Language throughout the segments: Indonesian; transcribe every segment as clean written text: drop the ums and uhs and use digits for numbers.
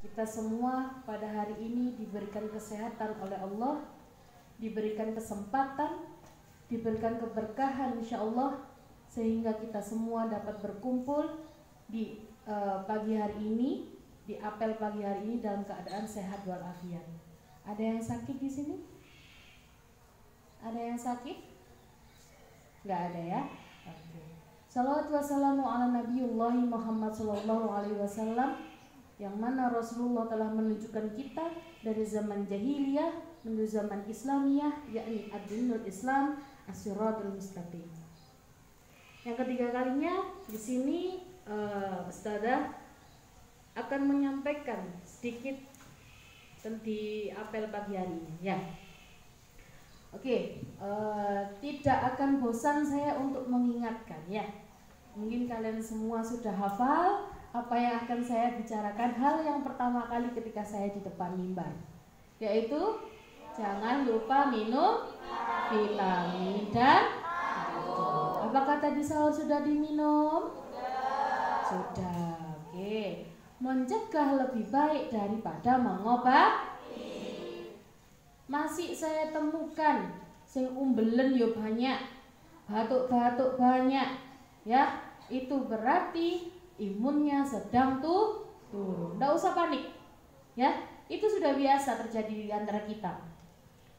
Kita semua pada hari ini diberikan kesehatan oleh Allah, diberikan kesempatan, diberikan keberkahan insya Allah, sehingga kita semua dapat berkumpul di pagi hari ini, di apel pagi hari ini dalam keadaan sehat walafiat. Ada yang sakit di sini? Ada yang sakit? Nggak ada ya? Oke. Salawat wassalamu ala nabiyullahi Muhammad sallallahu alaihi wasallam, yang mana Rasulullah telah menunjukkan kita dari zaman jahiliyah menuju zaman Islamiyah, yakni ad-dinul Islam as-siratul mustaqim. Yang ketiga kalinya di sini Ustazah akan menyampaikan sedikit di apel pagi hari ini ya. Oke, tidak akan bosan saya untuk mengingatkan ya. Mungkin kalian semua sudah hafal apa yang akan saya bicarakan. Hal yang pertama kali ketika saya di depan mimbar, yaitu jangan lupa minum vitamin dan madu. Apakah tadi sahur sudah diminum? Sudah. Oke. Mencegah lebih baik daripada mengobati. Masih saya temukan sing umbelen yo banyak, batuk-batuk banyak, ya. Itu berarti imunnya sedang turun. Nggak usah panik, ya. Itu sudah biasa terjadi di antara kita.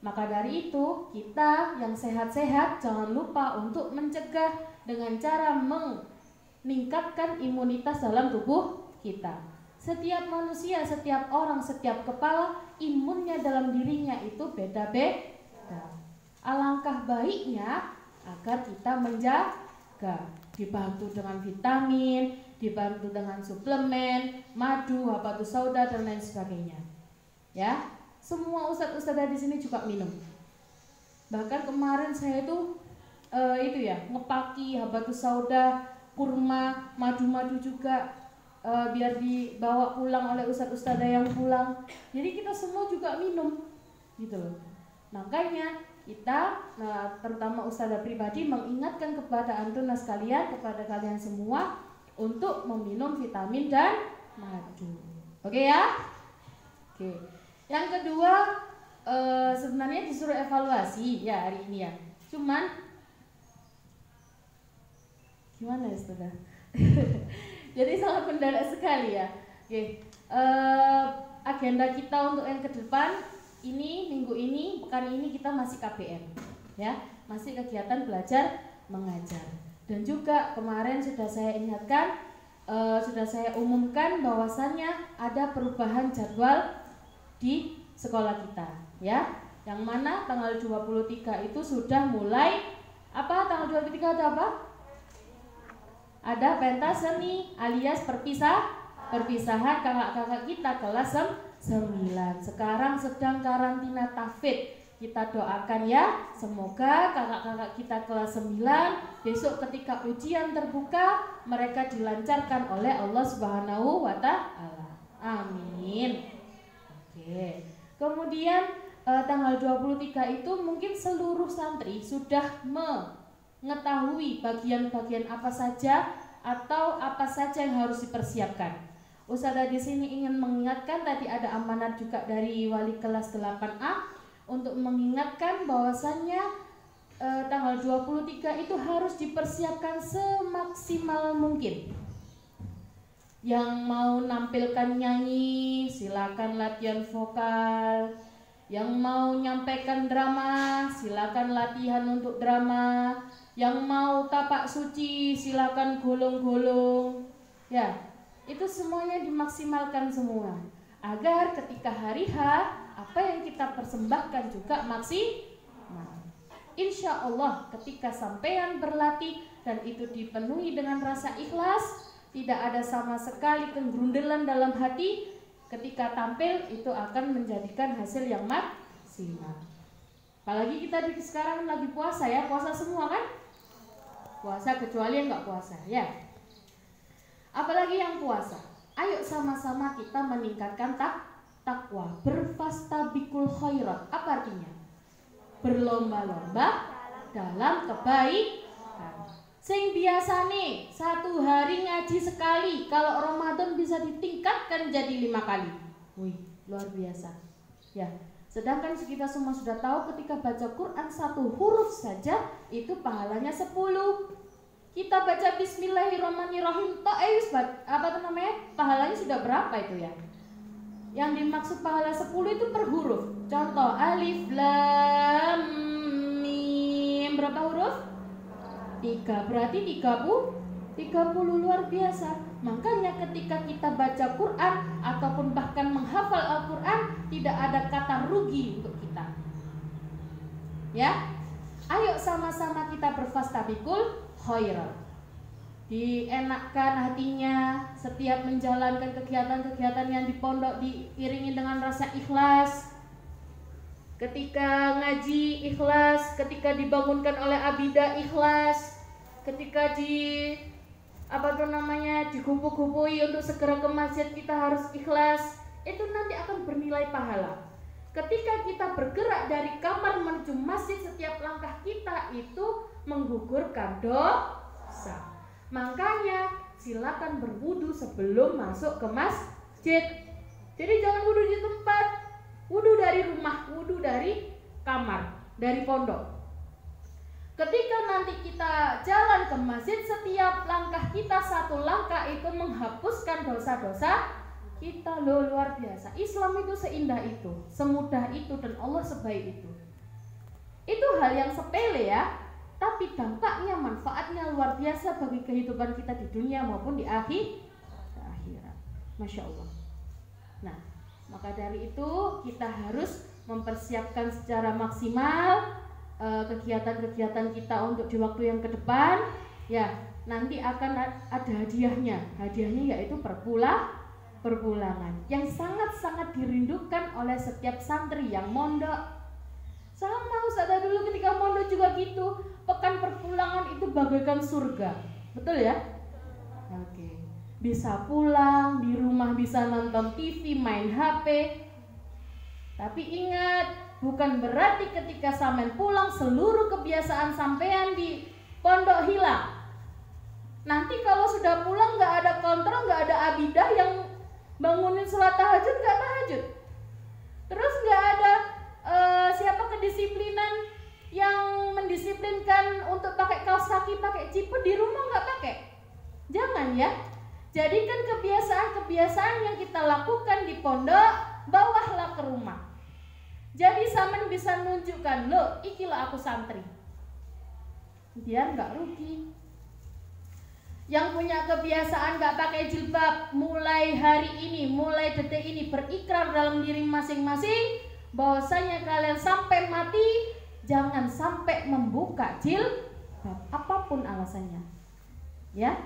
Maka dari itu kita yang sehat-sehat jangan lupa untuk mencegah dengan cara meningkatkan imunitas dalam tubuh kita. Setiap manusia, setiap orang, setiap kepala, imunnya dalam dirinya itu beda-beda. Alangkah baiknya agar kita menjaga, dibantu dengan vitamin, dibantu dengan suplemen, madu, habatus sauda dan lain sebagainya. Ya, semua ustadz-ustadzah di sini juga minum. Bahkan kemarin saya itu ngepaki habatus sauda, kurma, madu-madu juga. Biar dibawa pulang oleh ustadz-ustadzah yang pulang. Jadi kita semua juga minum gitu loh. Makanya kita, terutama ustadzah pribadi, mengingatkan kepada antunah sekalian, kepada kalian semua untuk meminum vitamin dan madu. Oke ya? Oke. Yang kedua, sebenarnya disuruh evaluasi ya hari ini ya. Cuman gimana ya ustadzah? Jadi sangat mendadak sekali ya. Oke. Agenda kita untuk yang ke depan ini, minggu ini, pekan ini kita masih KBM ya, masih kegiatan belajar mengajar. Dan juga kemarin sudah saya ingatkan, sudah saya umumkan bahwasannya ada perubahan jadwal di sekolah kita ya. Yang mana tanggal 23 itu sudah mulai apa? Tanggal 23 ada apa? Ada pentas seni alias perpisahan kakak-kakak kita kelas 9. Sekarang sedang karantina tahfidz. Kita doakan ya, semoga kakak-kakak kita kelas 9 besok ketika ujian terbuka mereka dilancarkan oleh Allah Subhanahu wa taala. Amin. Oke. Kemudian tanggal 23 itu mungkin seluruh santri sudah mengetahui bagian-bagian apa saja atau apa saja yang harus dipersiapkan. Ustazah di sini ingin mengingatkan, tadi ada amanat juga dari wali kelas 8A untuk mengingatkan bahwasannya tanggal 23 itu harus dipersiapkan semaksimal mungkin. Yang mau nampilkan nyanyi silakan latihan vokal. Yang mau nyampaikan drama silakan latihan untuk drama. Yang mau tapak suci silakan golong-golong. Ya, itu semuanya dimaksimalkan semua agar ketika hari H apa yang kita persembahkan juga maksimal. Insya Allah ketika sampean berlatih dan itu dipenuhi dengan rasa ikhlas, tidak ada sama sekali kegrundelan dalam hati, ketika tampil itu akan menjadikan hasil yang maksimal. Apalagi kita sekarang lagi puasa ya, puasa semua kan? Puasa kecuali yang nggak puasa ya. Apalagi yang puasa. Ayo sama-sama kita meningkatkan takwa, berfastabikul khairat. Apa artinya? Berlomba-lomba dalam kebaikan. Sing biasa nih 1 hari ngaji sekali, kalau Ramadan bisa ditingkatkan jadi 5 kali. Wih, luar biasa. Ya, sedangkan kita semua sudah tahu ketika baca Quran 1 huruf saja itu pahalanya 10. Kita baca Bismillahirrahmanirrahim, pahalanya sudah berapa itu ya? Yang dimaksud pahala 10 itu per huruf. Contoh alif lam mim, berapa huruf? 3, berarti 30 luar biasa. Makanya ketika kita baca Quran ataupun bahkan menghafal Al-Quran, tidak ada kata rugi untuk kita. Ya, ayo sama-sama kita berfastabiqul khairat. Dienakkan hatinya setiap menjalankan kegiatan-kegiatan yang di pondok diiringi dengan rasa ikhlas. Ketika ngaji ikhlas, ketika dibangunkan oleh abidah ikhlas, ketika dikupu-kupui untuk segera ke masjid kita harus ikhlas. Itu nanti akan bernilai pahala. Ketika kita bergerak dari kamar menuju masjid, setiap langkah kita itu menggugurkan dosa. Makanya silakan berwudu sebelum masuk ke masjid. Jadi jangan wudu di tempat, wudu dari rumah, wudu dari kamar, dari pondok. Ketika nanti kita jalan ke masjid, setiap langkah kita satu langkah itu menghapuskan dosa-dosa kita. Luar biasa. Islam itu seindah itu, semudah itu, dan Allah sebaik itu. Itu hal yang sepele ya, tapi dampaknya, manfaatnya luar biasa bagi kehidupan kita di dunia maupun di akhirat. Masya Allah. Nah, maka dari itu kita harus mempersiapkan secara maksimal kegiatan-kegiatan kita untuk di waktu yang ke depan. Ya, nanti akan ada hadiahnya. Hadiahnya yaitu perpulangan yang sangat-sangat dirindukan oleh setiap santri yang mondok. Sama Ustazah dulu ketika mondok juga gitu. Pekan perpulangan itu bagaikan surga. Betul ya? Oke. Bisa pulang, di rumah bisa nonton TV, main HP. Tapi ingat, bukan berarti ketika sampean pulang seluruh kebiasaan sampean di pondok hilang. Nanti kalau sudah pulang nggak ada kontrol, nggak ada abidah yang bangunin sholat tahajud, nggak tahajud. Terus nggak ada siapa kedisiplinan yang mendisiplinkan untuk pakai kaos kaki, pakai ciput di rumah nggak pakai. Jangan ya. Jadikan kebiasaan-kebiasaan yang kita lakukan di pondok, bawahlah ke rumah. Jadi sampean bisa nunjukkan, loh, ikilah aku santri. Biar nggak rugi. Yang punya kebiasaan nggak pakai jilbab, mulai hari ini, mulai detik ini berikrar dalam diri masing-masing bahwasanya kalian sampai mati jangan sampai membuka jilbab, apapun alasannya. Ya,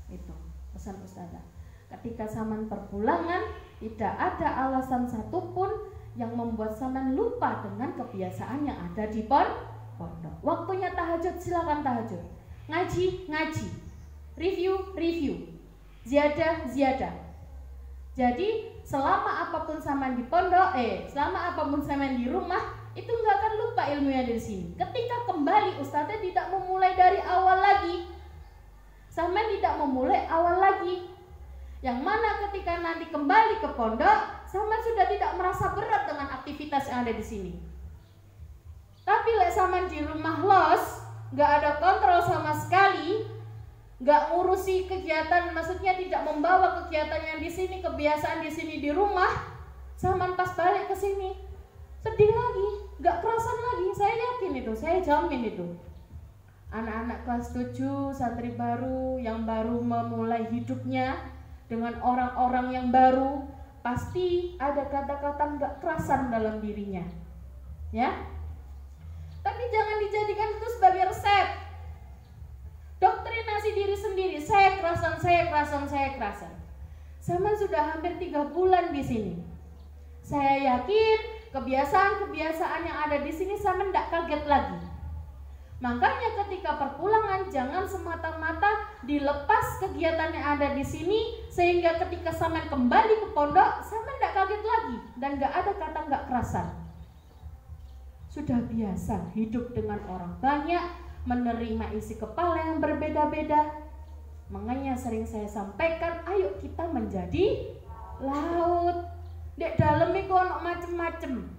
itu pesan Ustazah. Ketika sampean perpulangan, tidak ada alasan satupun yang membuat sampean lupa dengan kebiasaan yang ada di pondok. Waktunya tahajud, silakan tahajud. Ngaji, review, ziyadah. Jadi selama apapun sampean di pondok, selama apapun sampean di rumah, itu nggak akan lupa ilmunya dari sini. Ketika kembali, Ustazah tidak memulai dari awal lagi. Sampean tidak memulai awal lagi. Yang mana ketika nanti kembali ke pondok, sampean sudah tidak merasa berat dengan aktivitas yang ada di sini. Tapi lek sampean di rumah los, nggak ada kontrol sama sekali, nggak ngurusi kegiatan, maksudnya tidak membawa kegiatan yang di sini, kebiasaan di sini di rumah, sampean pas balik ke sini sedih lagi, nggak kerasan lagi. Saya yakin itu, saya jamin itu. Anak-anak kelas 7, santri baru yang baru memulai hidupnya dengan orang-orang yang baru, pasti ada kata-kata nggak kerasan dalam dirinya, ya. Tapi jangan dijadikan itu sebagai resep, doktrinasi diri sendiri. Saya kerasan. Sama sudah hampir 3 bulan di sini. Saya yakin kebiasaan-kebiasaan yang ada di sini sama nggak kaget lagi. Makanya ketika perpulangan jangan semata-mata dilepas kegiatan yang ada di sini, sehingga ketika sampean kembali ke pondok sampean nggak kaget lagi dan nggak ada kata nggak kerasan. Sudah biasa hidup dengan orang banyak, menerima isi kepala yang berbeda-beda. Makanya sering saya sampaikan, ayo kita menjadi laut. Dek dalem iku ono macem-macem.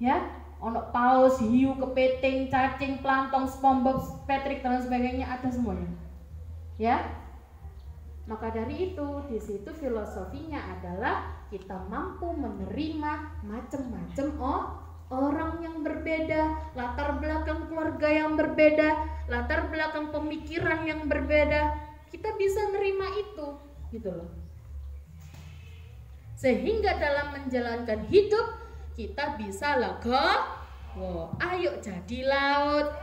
Ya, ono paus, hiu, kepiting, cacing, plantong, SpongeBob, Patrick dan sebagainya, ada semuanya. Ya. Maka dari itu, di situ filosofinya adalah kita mampu menerima macam-macam orang yang berbeda, latar belakang keluarga yang berbeda, latar belakang pemikiran yang berbeda. Kita bisa nerima itu, gitu loh. Sehingga dalam menjalankan hidup kita bisa legowo. Ayo jadi laut.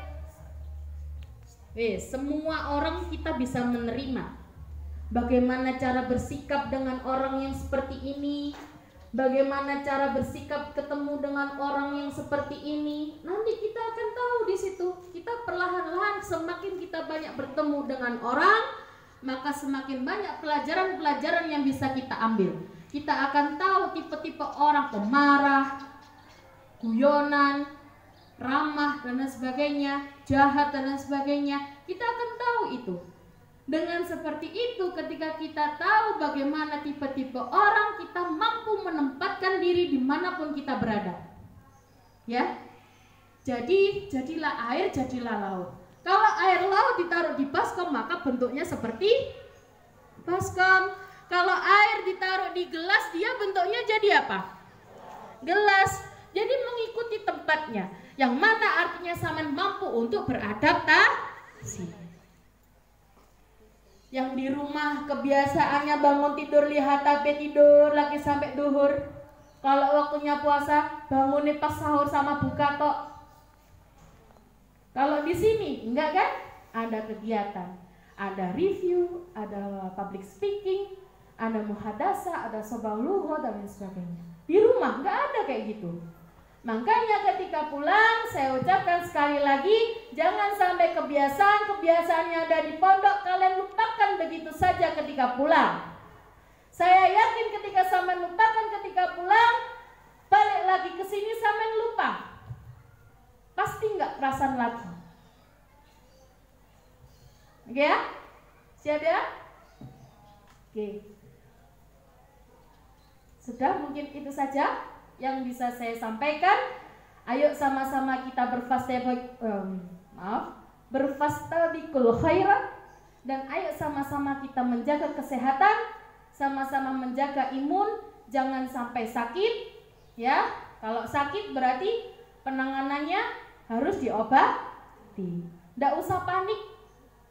Semua orang kita bisa menerima. Bagaimana cara bersikap dengan orang yang seperti ini? Bagaimana cara bersikap ketemu dengan orang yang seperti ini? Nanti kita akan tahu di situ. Kita perlahan-lahan semakin kita banyak bertemu dengan orang, maka semakin banyak pelajaran-pelajaran yang bisa kita ambil. Kita akan tahu tipe-tipe orang pemarah, guyonan, ramah dan sebagainya, jahat dan sebagainya. Kita akan tahu itu. Dengan seperti itu, ketika kita tahu bagaimana tipe-tipe orang, kita mampu menempatkan diri dimanapun kita berada. Ya, jadi jadilah air, jadilah laut. Kalau air laut ditaruh di baskom, maka bentuknya seperti baskom. Kalau air ditaruh di gelas, dia bentuknya jadi apa? Gelas. Jadi mengikuti tempatnya. Yang mana artinya sampean mampu untuk beradaptasi. Yang di rumah kebiasaannya bangun tidur lihat HP tidur lagi sampai duhur. Kalau waktunya puasa bangunnya pas sahur sama buka tok. Kalau di sini enggak kan? Ada kegiatan, ada review, ada public speaking, ada muhadasa, ada sobah luho dan lain sebagainya. Di rumah enggak ada kayak gitu. Makanya ketika pulang saya ucapkan sekali lagi, jangan sampai kebiasaan yang ada di pondok kalian lupakan begitu saja ketika pulang. Saya yakin ketika sampean lupakan ketika pulang, balik lagi ke sini sampean lupa. Pasti nggak perasan lagi. Oke ya? Siap ya? Oke. Sudah, mungkin itu saja yang bisa saya sampaikan. Ayo sama-sama kita berfastabikul khairat, dan ayo sama-sama kita menjaga kesehatan, sama-sama menjaga imun, jangan sampai sakit. Ya, kalau sakit berarti penanganannya harus diobati. Nggak usah panik.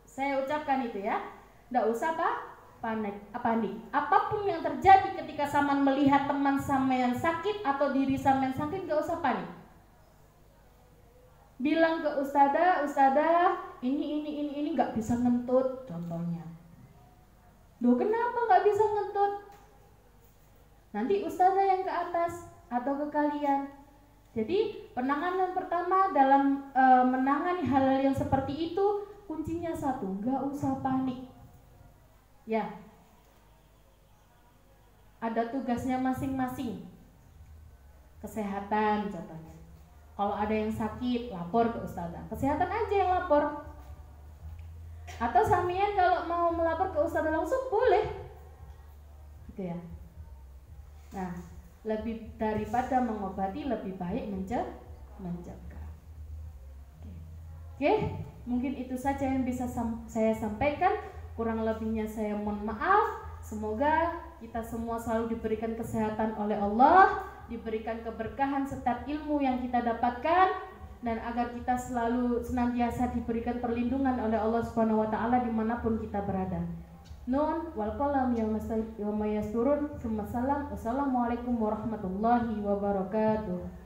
Saya ucapkan itu ya. Nggak usah panik. Apapun yang terjadi ketika sampean melihat teman sampean sakit atau diri sampean sakit, nggak usah panik. Bilang ke ustadzah, ini nggak bisa ngentut, contohnya. Duh, kenapa nggak bisa ngentut? Nanti ustadzah yang ke atas atau ke kalian. Jadi penanganan pertama dalam menangani hal-hal yang seperti itu, kuncinya satu, nggak usah panik. Ya, ada tugasnya masing-masing. Kesehatan contohnya. Kalau ada yang sakit, lapor ke ustazah. Kesehatan aja yang lapor. Atau samian kalau mau melapor ke ustazah langsung boleh. Gitu ya. Nah, lebih daripada mengobati, lebih baik menjaga. Oke, mungkin itu saja yang bisa saya sampaikan. Kurang lebihnya saya mohon maaf. Semoga kita semua selalu diberikan kesehatan oleh Allah, diberikan keberkahan setiap ilmu yang kita dapatkan, dan agar kita selalu senantiasa diberikan perlindungan oleh Allah Subhanahu wa taala dimanapun kita berada. Nun wal qalam yauma yasturun. Wassalamualaikum warahmatullahi wabarakatuh.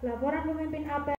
Laporan pemimpin APR